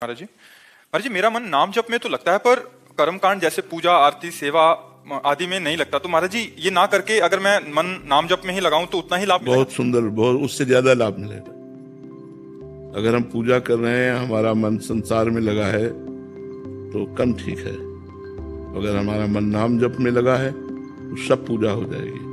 महाराज जी मेरा मन नाम जप में तो लगता है, पर कर्मकांड जैसे पूजा आरती सेवा आदि में नहीं लगता। तो महाराज जी ये ना करके अगर मैं मन नाम जप में ही लगाऊं तो उतना ही लाभ बहुत सुंदर, बहुत उससे ज्यादा लाभ मिलेगा। अगर हम पूजा कर रहे हैं, हमारा मन संसार में लगा है तो कम ठीक है। अगर हमारा मन नाम जप में लगा है तो सब पूजा हो जाएगी,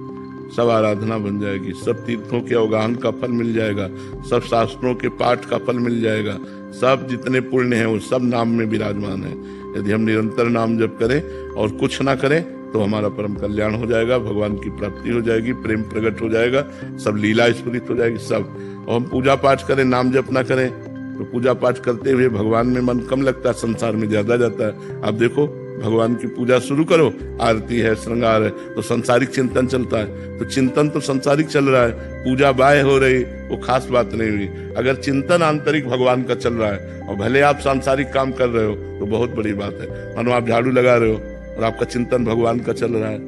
सब आराधना बन जाएगी, सब तीर्थों के अवगाहन का फल मिल जाएगा, सब शास्त्रों के पाठ का फल मिल जाएगा, सब जितने पुण्य हैं वो सब नाम में विराजमान है। यदि हम निरंतर नाम जप करें और कुछ ना करें तो हमारा परम कल्याण हो जाएगा, भगवान की प्राप्ति हो जाएगी, प्रेम प्रकट हो जाएगा, सब लीला स्फुरित हो जाएगी सब। और हम पूजा पाठ करें, नाम जप ना करें तो पूजा पाठ करते हुए भगवान में मन कम लगता है, संसार में ज्यादा जाता है। आप देखो, भगवान की पूजा शुरू करो, आरती है, श्रृंगार है, तो सांसारिक चिंतन चलता है। तो चिंतन तो सांसारिक चल रहा है, पूजा बाह्य हो रही, वो खास बात नहीं हुई। अगर चिंतन आंतरिक भगवान का चल रहा है और भले आप सांसारिक काम कर रहे हो तो बहुत बड़ी बात है। मानो आप झाड़ू लगा रहे हो और आपका चिंतन भगवान का चल रहा है,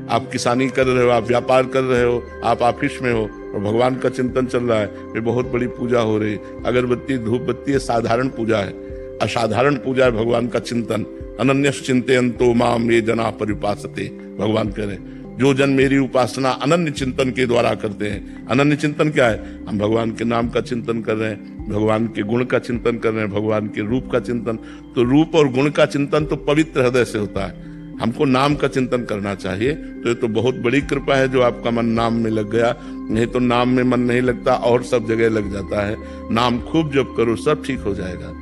आप किसानी कर रहे हो, आप व्यापार कर रहे हो, आप ऑफिस में हो और भगवान का चिंतन चल रहा है, ये बहुत बड़ी पूजा हो रही। अगरबत्ती धूप बत्ती ये साधारण पूजा है, असाधारण पूजा है भगवान का चिंतन। अनन्यस चिंतयन्तो माम ये जना परिपासते, भगवान कह रहे जो जन मेरी उपासना अनन्य चिंतन के द्वारा करते हैं। अनन्य चिंतन क्या है? हम भगवान के नाम का चिंतन कर रहे हैं, भगवान के गुण का चिंतन कर रहे हैं, भगवान के रूप का चिंतन। तो रूप और गुण का चिंतन तो पवित्र हृदय से होता है, हमको नाम का चिंतन करना चाहिए। तो ये तो बहुत बड़ी कृपा है जो आपका मन नाम में लग गया, नहीं तो नाम में मन नहीं लगता और सब जगह लग जाता है। नाम खूब जप करो, सब ठीक हो जाएगा।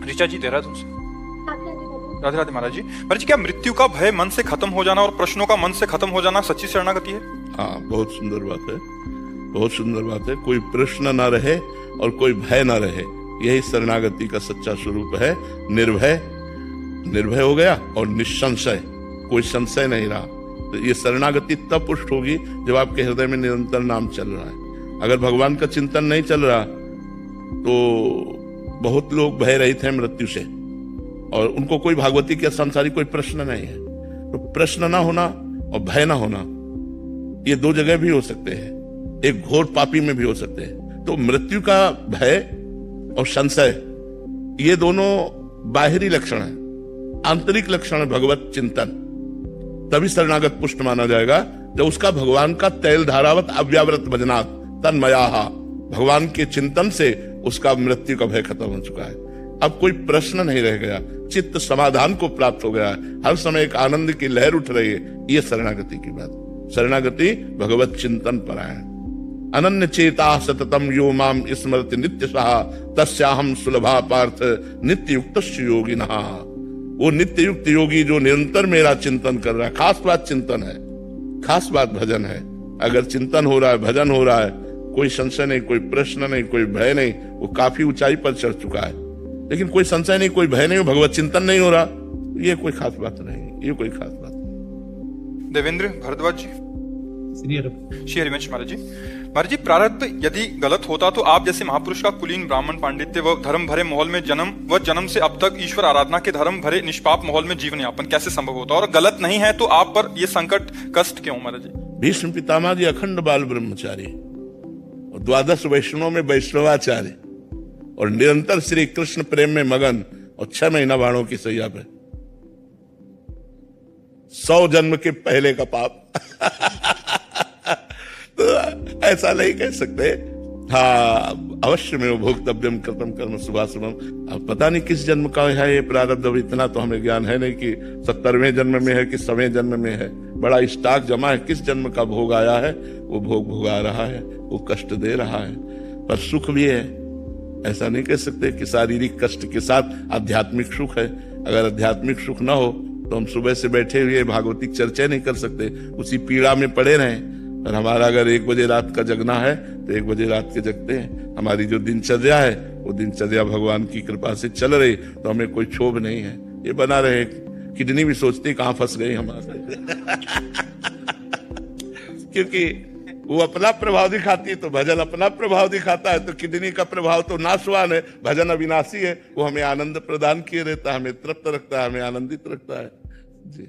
ऋचा जी देहरादून से। राधे राधे महाराज जी। महाराज जी क्या मृत्यु का भय मन से खत्म हो जाना और प्रश्नों का मन से खत्म हो जाना सच्ची शरणागति है? हाँ, बहुत सुंदर बात है, बहुत सुंदर बात है। कोई प्रश्न ना रहे और कोई भय ना रहे, यही शरणागति का सच्चा स्वरूप है। निर्भय, निर्भय हो गया और निसंशय, कोई संशय नहीं रहा। तो ये शरणागति तब पुष्ट होगी जब आपके हृदय में निरंतर नाम चल रहा है। अगर भगवान का चिंतन नहीं चल रहा तो बहुत लोग भय रहित हैं मृत्यु से और उनको कोई भागवती के संसारी कोई प्रश्न नहीं है। तो प्रश्न ना होना और भय ना होना ये दो जगह भी हो सकते हैं, एक घोर पापी में भी हो सकते हैं। तो मृत्यु का भय और संशय ये दोनों बाहरी लक्षण है, आंतरिक लक्षण है भगवत चिंतन। तभी शरणागत पुष्ट माना जाएगा जब उसका भगवान का तैल धारावत अव्यावृत भजनात् तन्मयाहा, भगवान के चिंतन से उसका मृत्यु का भय खत्म हो चुका है। अब कोई प्रश्न नहीं रह गया, चित्त समाधान को प्राप्त हो गया है, हर समय एक आनंद की लहर उठ रही है। ये शरणागति की बात। शरणागति भगवत चिंतन पर है। अनन्य चेता सततम यो माम स्मरति नित्य सहा तस्याहम सुलभा पार्थ नित्य युक्त योगिनः। वो नित्य युक्त योगी जो निरंतर मेरा चिंतन कर रहा है, खास बात चिंतन है, खास बात भजन है। अगर चिंतन हो रहा है, भजन हो रहा है, कोई संशय नहीं, कोई प्रश्न नहीं, कोई भय नहीं, वो काफी ऊंचाई पर चढ़ चुका है। लेकिन कोई संशय नहीं, कोई भय नहीं, भगवत चिंतन नहीं हो रहा, ये कोई खास बात नहीं, ये कोई खास बात नहीं। देवेंद्र भारद्वाज जी। श्री हरिवंश महाराज जी। महाराज जी प्रारब्ध यदि गलत होता तो आप जैसे महापुरुष का कुलीन ब्राह्मण पांडित्य व धर्म भरे माहौल में जन्म व जन्म से अब तक ईश्वर आराधना के धर्म भरे निष्पाप माहौल में जीवन यापन कैसे संभव होता? और गलत नहीं है तो आप पर ये संकट कष्ट क्यों महाराज जी? भीष्म पितामह जी अखंड बाल ब्रह्मचारी और 12 वैष्णवों में वैष्णवाचार्य और निरंतर श्री कृष्ण प्रेम में मगन और 6 महीना बाणों की सैया पे। 100 जन्म के पहले का पाप तो ऐसा नहीं कह सकते। हाँ, अवश्य में वो भोक्तव्यम कृतम कर्म शुभाशुभम। अब पता नहीं किस जन्म का है ये प्रारब्ध, अब इतना तो हमें ज्ञान है नहीं कि 70वें जन्म में है कि 100वें जन्म में है। बड़ा स्टॉक जमा है, किस जन्म का भोग आया है वो भोग भोगा रहा है, वो कष्ट दे रहा है, पर सुख भी है। ऐसा नहीं कह सकते कि शारीरिक कष्ट के साथ आध्यात्मिक सुख है। अगर आध्यात्मिक सुख ना हो तो हम सुबह से बैठे हुए भागवतिक चर्चा नहीं कर सकते, उसी पीड़ा में पड़े रहें। और हमारा अगर 1 बजे रात का जगना है तो 1 बजे रात के जगते हैं। हमारी जो दिनचर्या है वो दिनचर्या भगवान की कृपा से चल रही, तो हमें कोई क्षोभ नहीं है, ये बना रहे। किडनी भी सोचती कहां फंस गई हमारे क्योंकि वो अपना प्रभाव दिखाती है तो भजन अपना प्रभाव दिखाता है। तो किडनी का प्रभाव तो नाशवान है, भजन अविनाशी है, वो हमें आनंद प्रदान किए रहता है, हमें तृप्त रखता है, हमें आनंदित रखता है जी।